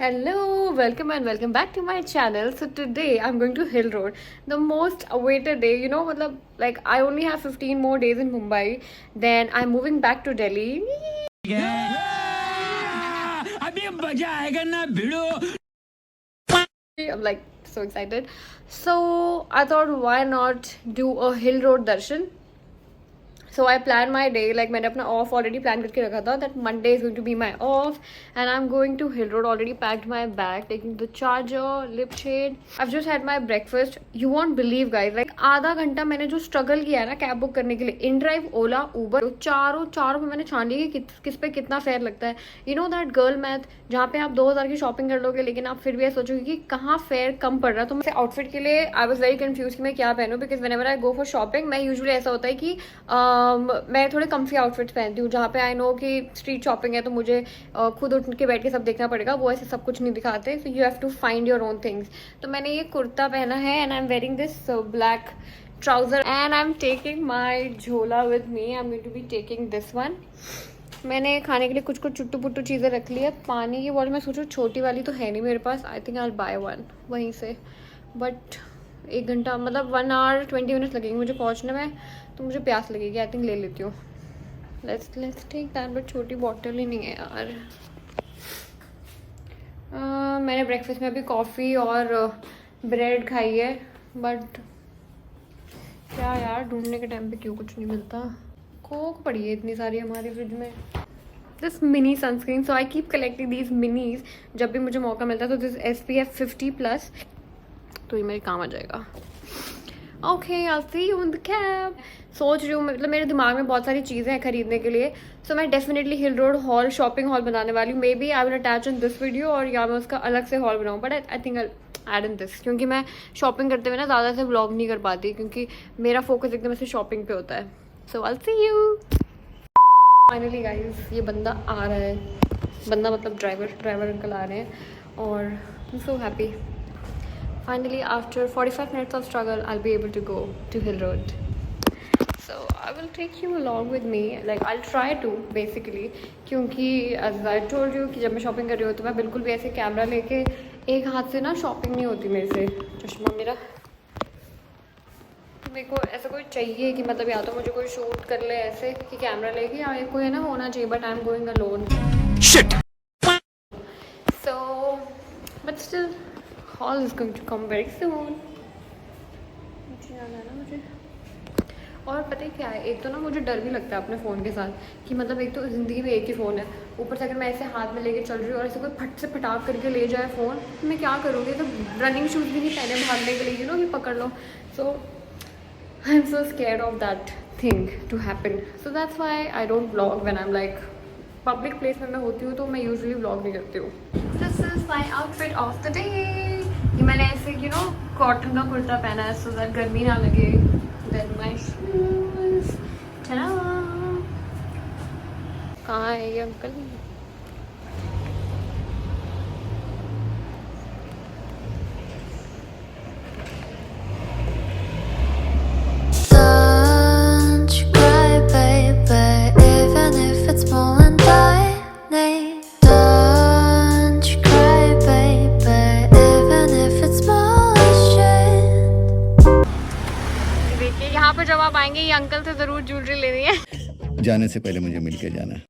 Hello, welcome and welcome back to my channel. So today I'm going to Hill Road, the most awaited day. Like I only have 15 more days in Mumbai. Then I'm moving back to Delhi. अभी मजा आएगा ना भिड़ो. I'm like so excited. So I thought, why not do a Hill Road darshan? So I planned my day, like मैंने अपना off already plan करके रखा था that Monday is going to be my off and I'm going to Hill Road. Already packed my bag, taking the charger, lip shade. I've just had my breakfast. You won't believe guys, like आधा घंटा मैंने जो struggle किया है ना cab book करने के लिए, इन ड्राइव, ओला, उबर, चारों पे मैंने छान ली कि किस पे कितना फेयर लगता है. You know that girl math जहाँ पे आप 2000 की शॉपिंग कर लोगे लेकिन आप फिर भी ऐसा सोचोगे कि कहाँ फेयर कम पड़ रहा है. तो मुझे आउटफिट के लिए आई वॉज वेरी कंफ्यूज कि मैं क्या पहनूं, because whenever I go for shopping मैं यूजुअली ऐसा होता है कि मैं थोड़े कम्फी आउटफिट्स पहनती हूँ जहाँ पे आई नो कि स्ट्रीट शॉपिंग है तो मुझे खुद उठ के बैठ के सब देखना पड़ेगा. वो ऐसे सब कुछ नहीं दिखाते, so you have to find your own things. तो मैंने ये कुर्ता पहना है and I am wearing this black trouser and I am taking my jhola with me. I am going to be taking this one. मैंने खाने के लिए कुछ चुट्टू पुट्टू चीज़ें रख ली है. पानी की बॉटल मैं सोचूं छोटी वाली तो है नहीं मेरे पास. I think I buy one वहीं से, बट 1 घंटा मतलब 1 hour 20 minutes लगेंगे मुझे पहुंचने में, तो मुझे प्यास लगेगी. आई थिंक ले लेती हूँ. Let's take that. बट छोटी बॉटल ही नहीं है यार. मैंने ब्रेकफास्ट में अभी कॉफ़ी और ब्रेड खाई है, बट क्या यार ढूंढने के टाइम पे क्यों कुछ नहीं मिलता. कोक पड़ी है इतनी सारी हमारे फ्रिज में. This mini sunscreen, so I keep collecting these minis. जब भी मुझे मौका मिलता है तो दिस SPF 50+, तो ये मेरे काम आ जाएगा. Okay, I see you in the cab. सोच रही हूँ, मतलब मेरे दिमाग में बहुत सारी चीज़ें हैं खरीदने के लिए. सो मैं definitely Hill Road haul shopping haul बनाने वाली हूँ. Maybe I will attach in this video और या मैं उसका अलग से हॉल बनाऊँ, but I think add in this, क्योंकि मैं शॉपिंग करते हुए ना ज़्यादा से व्लॉग नहीं कर पाती क्योंकि मेरा फोकस एकदम ऐसे शॉपिंग पे होता है. सो आई सी यू फाइनली गाइज. ये बंदा आ रहा है, बंदा मतलब ड्राइवर अंकल आ रहे हैं और आई am so happy. Finally, after 45 minutes of struggle, I'll be able to go to Hill Road. So I will take you along with me. Like I'll try to basically, क्योंकि as I told you कि जब मैं shopping कर रही हूँ तो मैं बिल्कुल भी ऐसे कैमरा लेके एक हाथ से ना शॉपिंग नहीं होती मेरे से. चश्मा मेरा, मेरे को ऐसा कोई चाहिए कि मतलब या तो मुझे कोई शूट कर ले ऐसे कि कैमरा लेके, या कोई है ना होना चाहिए. But I am going alone. So but still hall is going to come very soon. मुझे याद है ना मुझे. और पता है क्या है, एक तो ना मुझे डर भी लगता है अपने फ़ोन के साथ कि मतलब एक तो ज़िंदगी में एक ही फ़ोन है, ऊपर से अगर मैं ऐसे हाथ में लेके चल रही हूँ और ऐसे कोई फट से फटाक करके ले जाए फ़ोन, तो मैं क्या करूँगी. तो रनिंग शूज़ भी नहीं पहने भागने के लिए, यू नो, कि पकड़ लो. So I am so scared of that thing to happen. So that's why I don't vlog when I am like public place में मैं होती हूँ तो मैं यूजुअली व्लॉग नहीं करती हूँ. This is my outfit of the day. ये मैंने ऐसे यू नो कॉटन का कुर्ता पहना है सो दैट गर्मी ना लगे. Then my shoes. कहाँ है ये uncle? Don't cry, baby, even if it's pouring lightning. Don't cry, baby, even if it's bullshit. देखिए यहाँ पर जब आप आएंगे ये अंकल से ज़रूर ज्वेलरी लेनी है. जाने से पहले मुझे मिल के जाना.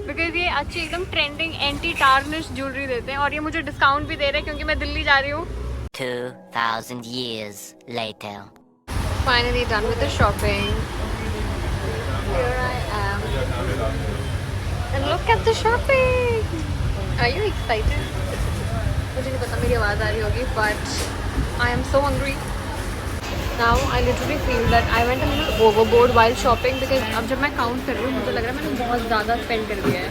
बिकॉज ये अच्छी एकदम ट्रेंडिंग एंटी टार्निश ज्वेलरी देते हैं और ये मुझे डिस्काउंट भी दे रहे हैं क्योंकि मैं दिल्ली जा रही हूँ. 2000 years later. Finally done with the shopping. Here I am. And look at the shopping. Are you excited? मुझे नहीं पता मेरी आवाज़ आ रही होगी, but I am so hungry. Now I literally feel that I went a little overboard while shopping because अब जब मैं काउंट कर रही हूँ मुझे लग रहा है मैंने बहुत ज़्यादा स्पेंड कर दिया है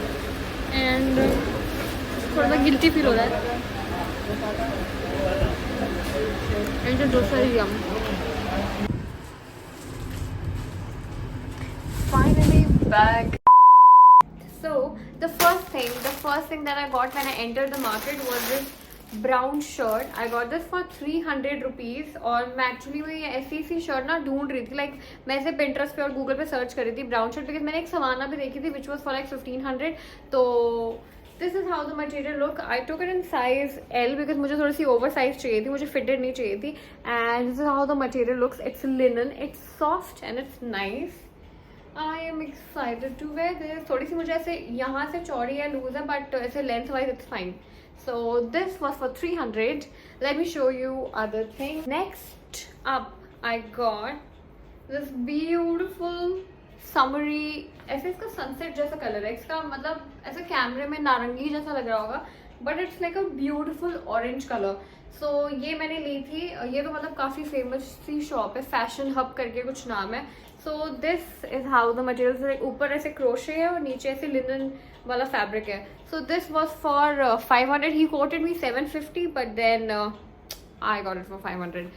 एंड थोड़ा सा गिल्टी फील हो रहा है. एंड जो डोसा है यम. Finally back. So the first thing that I got when I entered the market was this brown shirt. I got this for 300 rupees. और मैं एक्चुअली में ये ऐसी सी शर्ट ना ढूंढ रही थी. लाइक मैं ऐसे Pinterest पे और Google पे सर्च कर रही थी ब्राउन शर्ट, बिकॉज मैंने एक सवाना भी देखी थी विच वॉज फॉर लाइक 1500. तो this is how the material look. I took it in size L because मुझे थोड़ी सी ओवर साइज चाहिए थी, मुझे फिटेड नहीं चाहिए थी. And this is how the material looks. It's linen, it's soft and it's nice. I am excited to wear this. थोड़ी सी मुझे ऐसे यहाँ से चौड़ी है, लूज है, बट ऐसे length wise it's fine. So this was for 300. Let me show you other thing. Next up I got this beautiful summary. ऐसे इसका सनसेट जैसा कलर है. इसका मतलब ऐसे कैमरे में नारंगी जैसा लग रहा होगा, but it's like a beautiful orange colour. So ये मैंने ली थी. ये तो मतलब काफ़ी फेमस सी शॉप है, फैशन हब करके कुछ नाम है. So this is how the material. ऊपर ऐसे क्रोशे है और नीचे ऐसे लिनन वाला फैब्रिक है. So this was for 500. He quoted me 750, but then I got it for 500.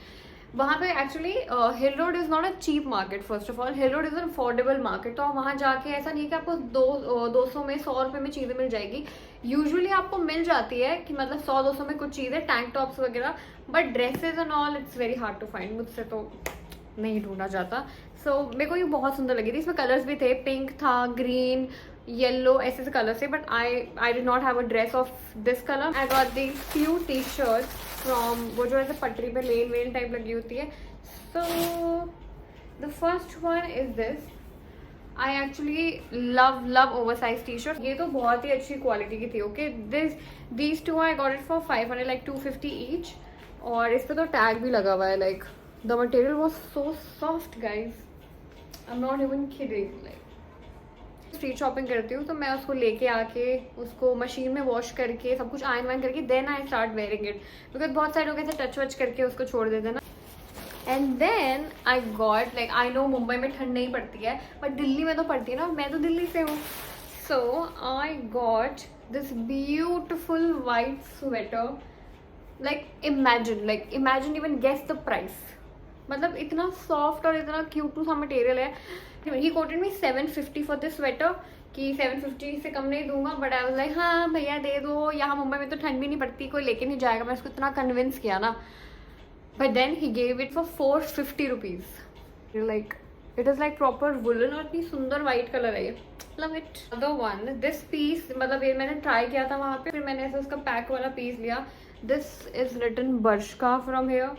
वहाँ पे actually Hill Road is not a cheap market. First of all Hill Road is an affordable market. तो आप वहाँ जाके ऐसा नहीं कि आपको 200 में 100 रुपये में चीज़ें मिल जाएगी. यूजुअली आपको मिल जाती है कि मतलब 100-200 में कुछ चीज़ें, टैंक टॉप्स वगैरह, but dresses and all it's very hard to find. मुझसे तो नहीं ढूंढा जाता. सो मेरे को ये बहुत सुंदर लगी थी. इसमें कलर्स भी थे, पिंक था, ग्रीन, येलो, ऐसे कलर थे. But I did not have a dress of this colour. I got the few T shirts from वो जो ऐसे पटरी पे लेन वेन टाइप लगी होती है. So the first one is this. I actually love over size T shirt. ये तो बहुत ही अच्छी क्वालिटी की थी. Okay, these two I got it for 500, like 250 each. और इस पर तो टैग भी लगा हुआ है. Like the material was so soft guys. I am not even kidding. Like street shopping करती हूँ तो मैं उसको लेके आके उसको मशीन में वॉश करके सब कुछ आयरन वाइन करके then I start wearing it. Because बहुत सारे लोग ऐसे टच वच करके उसको छोड़ देते हैं ना. And then I got, like I know Mumbai में ठंड नहीं पड़ती है, बट दिल्ली में तो पड़ती है ना, मैं तो दिल्ली से हूँ. So I got this beautiful white sweater. Like imagine even guess the price. मतलब इतना सॉफ्ट और इतना क्यूट सा मटेरियल है. He quoted me 750 for this sweater कि 750 से कम नहीं दूंगा. बट आई वाज लाइक हाँ भैया दे दो, यहाँ मुंबई में तो ठंड भी नहीं पड़ती, कोई लेके नहीं जाएगा. मैं उसको इतना कन्विंस किया ना. But then he gave it for 450 rupees. Like it is like proper woollen और इतनी सुंदर वाइट कलर है ये. Love it. Other one this piece, मतलब ये मैंने ट्राई किया था वहाँ पे, फिर मैंने ऐसा उसका पैक वाला पीस लिया. This is written Bershka from here.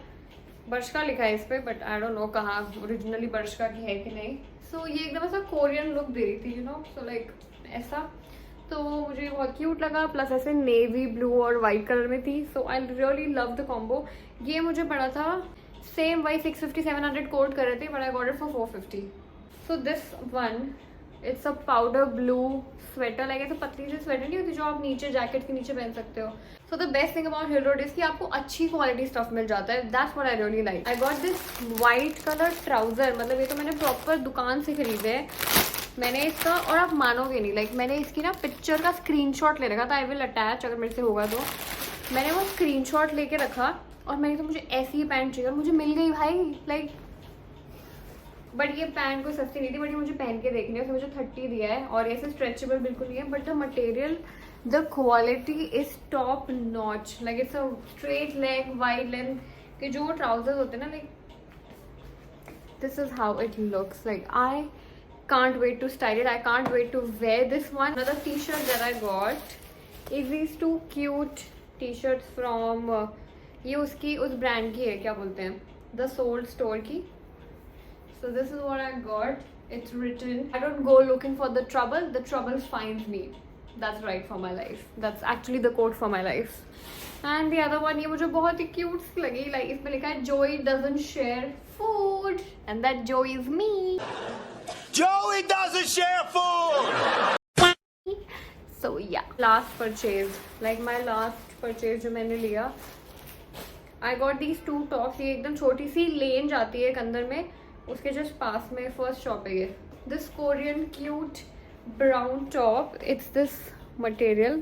Bershka लिखा है इस पे, बट आई डोंट नो कहाँ ओरिजिनली बर्शका की है कि नहीं. सो ये एकदम ऐसा कोरियन लुक दे रही थी, यू नो. सो लाइक ऐसा, तो मुझे बहुत क्यूट लगा. प्लस ऐसे नेवी ब्लू और वाइट कलर में थी. So I really love the combo. ये मुझे पड़ा था सेम वही 650-700 कोट कर रहे थे, but I got it for 450. So this one it's a powder blue sweater. Like ऐसे पतली सी स्वेटर नहीं होती जो आप नीचे जैकेट के नीचे पहन सकते हो. So the best thing about hill road is कि आपको अच्छी क्वालिटी स्टफ मिल जाता है. That's what I really like. I got this white colour trouser. मतलब ये तो मैंने प्रॉपर दुकान से खरीदे है. मैंने इसका, और आप मानोगे नहीं, लाइक मैंने इसकी ना पिक्चर का स्क्रीनशॉट ले रखा था. आई विल अटैच अगर मेरे से होगा तो. मैंने वो स्क्रीनशॉट लेके रखा और मैंने तो मुझे ऐसी ही पैंट चाहिए और मुझे मिल गई भाई. लाइक बट ये पैंट कोई सस्ती नहीं थी, बट ये मुझे पहन के देखनी है. उसने मुझे 30 दिया है और ऐसे स्ट्रेचेबल बिल्कुल नहीं है. But the material, the quality is top notch. Like it's a straight leg wide length के जो ट्राउजर्स होते हैं ना, like this is how it looks. Like I can't wait to style it. I can't wait to wear this one. Another t-shirt that I got is these two cute t-shirts from ये उसकी उस brand की है, क्या बोलते हैं, the soul store की. So this is what I got. It's written, I don't go looking for the trouble finds me. That's right for my life. That's actually the quote for my life. And the other one, ये मुझे बहुत ही cute लगी. Like इसमें लिखा है Joey doesn't share food, and that Joey is me. Joey doesn't share food. So yeah, last purchase, like my last purchase जो मैंने लिया, I got these two tops. ये एकदम छोटी सी लेन जाती है एक अंदर में, उसके जस्ट पास में फर्स्ट शॉप है ये. This Korean cute brown top. It's this material.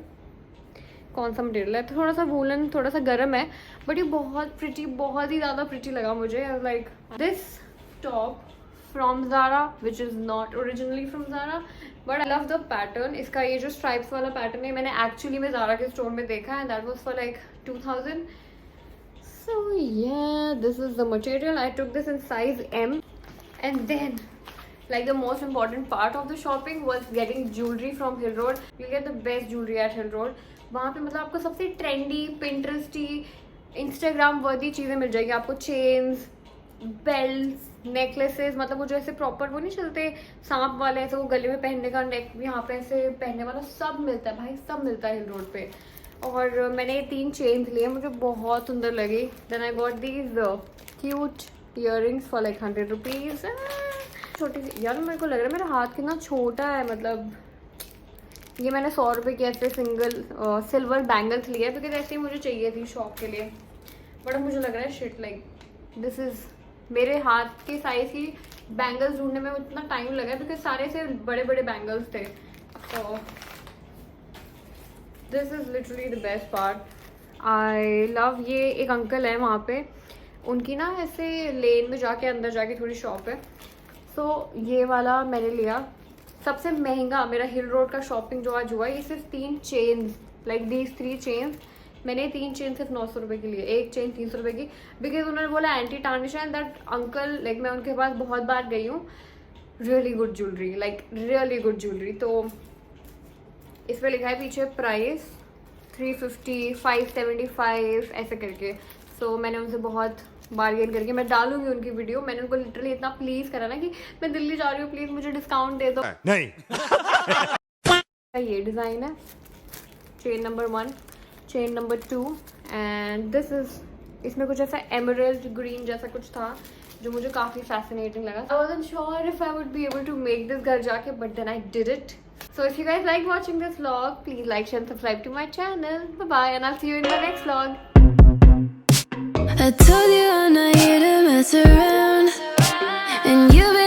कौन सा मटेरियल है, थोड़ा सा वूलन, थोड़ा सा गर्म है, बट ये बहुत प्रिटी, बहुत ही ज़्यादा प्रिटी लगा मुझे. Like this top from Zara, which is not originally from Zara, but I love the pattern. इसका ये जो stripes वाला pattern है, मैंने actually में Zara के store में देखा है. That was for like 2000. So yeah, this is the material. I took this in size M. And then like the most important part of the shopping was getting jewelry from Hill Road. You get the best jewelry at Hill Road. वहाँ पे मतलब आपको सबसे trendy, पिंटरेस्टी, Instagram वर्दी चीज़ें मिल जाएगी आपको. Chains, belts, necklaces, मतलब वो जो ऐसे प्रॉपर वो नहीं चलते सांप वाले, ऐसे वो गले में पहनने का, नेक यहाँ पे ऐसे पहनने वाला, सब मिलता है भाई, सब मिलता है हिल रोड पे. और मैंने 3 चेन्स लिए, मुझे बहुत सुंदर लगी. Then I got these cute earrings for like 100 rupees. छोटी सी यार, मेरे को लग रहा है मेरा हाथ कितना छोटा है. मतलब ये मैंने 100 रुपये की ऐसे सिंगल सिल्वर बैंगल्स लिए, बिकॉज ऐसे ही मुझे चाहिए थी शॉप के लिए. बट मुझे लग रहा है शिट, लाइक दिस इज़, मेरे हाथ के साइज़ की बैंगल्स ढूंढने में इतना टाइम लगा बिकॉज सारे से बड़े बड़े बैंगल्स थे. तो this is literally the best part. I love. ये एक अंकल है वहाँ पे, उनकी ना ऐसे लेन में जाके अंदर जाके थोड़ी शॉप है. सो ये वाला मैंने लिया. सबसे महंगा मेरा हिल रोड का शॉपिंग जो आज हुआ, ये सिर्फ 3 चेन्स, लाइक दीज 3 चेन्स. मैंने 3 चेन सिर्फ 900 रुपये की लिए, एक चेन 300 रुपये की, बिकॉज उन्होंने बोला anti tarnish and that uncle, like मैं उनके पास बहुत बार गई हूँ. Really good jewellery, like really good jewellery. तो इस पर लिखा है पीछे प्राइस 350, 575 ऐसे करके. सो मैंने उनसे बहुत बार्गेन करके, मैं डालूंगी उनकी वीडियो. मैंने उनको लिटरली इतना प्लीज़ करा ना कि मैं दिल्ली जा रही हूँ, प्लीज़ मुझे डिस्काउंट दे दो. नहीं. ये डिज़ाइन है, chain number 1, chain number 2, and this is, इसमें कुछ ऐसा एमरल्ड ग्रीन जैसा कुछ था जो मुझे काफ़ी फैसिनेटिंग लगा. I wasn't sure if I would be able to make this घर जाके, but then I did it. So if you guys like watching this vlog, please like, share and subscribe to my channel. Bye bye, and I'll see you in my next vlog. I told you I'm not here to mess around, and you've been